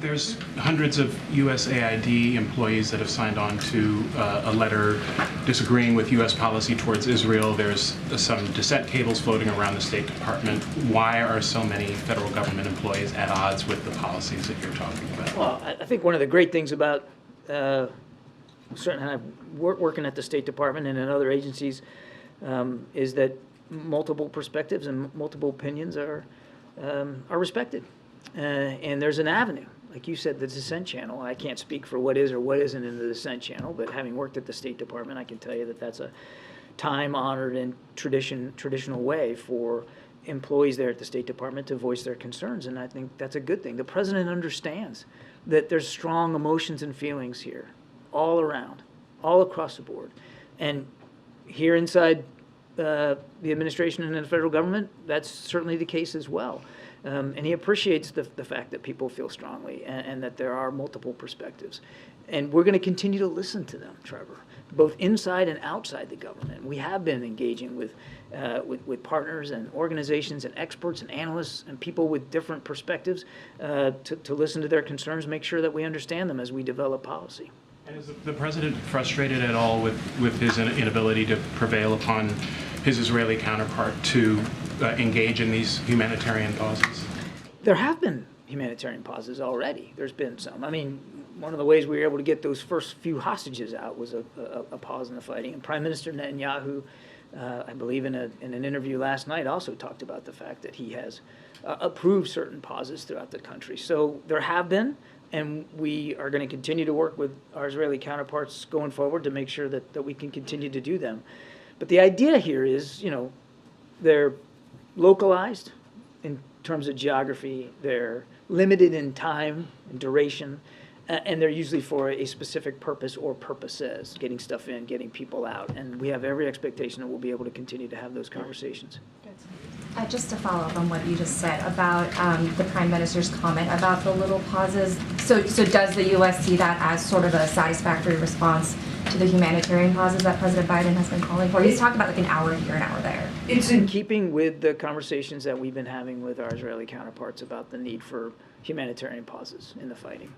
There's hundreds of USAID employees that have signed on to a letter disagreeing with U.S. policy towards Israel. There's some dissent cables floating around the State Department. Why are so many federal government employees at odds with the policies that you're talking about? Well, I think one of the great things about certainly working at the State Department and in other agencies is that multiple perspectives and multiple opinions are respected. And there's an avenue, like you said, the dissent channel. I can't speak for what is or what isn't in the dissent channel, but having worked at the State Department, I can tell you that that's a time-honored and traditional way for employees there at the State Department to voice their concerns, and I think that's a good thing. The President understands that there's strong emotions and feelings here, all around, all across the board. And here inside the administration and the federal government, that's certainly the case as well. And he appreciates the fact that people feel strongly and that there are multiple perspectives. And we're going to continue to listen to them, Trevor, both inside and outside the government. We have been engaging with partners and organizations and experts and analysts and people with different perspectives to listen to their concerns, make sure that we understand them as we develop policy. And is the President frustrated at all with his inability to prevail upon his Israeli counterpart to engage in these humanitarian pauses? There have been humanitarian pauses already. There's been some. I mean, one of the ways we were able to get those first few hostages out was a pause in the fighting. And Prime Minister Netanyahu, I believe in an interview last night, also talked about the fact that he has approved certain pauses throughout the country. So there have been, and we are going to continue to work with our Israeli counterparts going forward to make sure that we can continue to do them. But the idea here is, they're localized in terms of geography, they're limited in time and duration, and they're usually for a specific purpose or purposes, getting stuff in, getting people out. And we have every expectation that we'll be able to continue to have those conversations. Just to follow up on what you just said about the Prime Minister's comment about the little pauses, so does the U.S. see that as sort of a satisfactory response to the humanitarian pauses that President Biden has been calling for? He's talked about like an hour here, an hour there. It's in keeping with the conversations that we've been having with our Israeli counterparts about the need for humanitarian pauses in the fighting.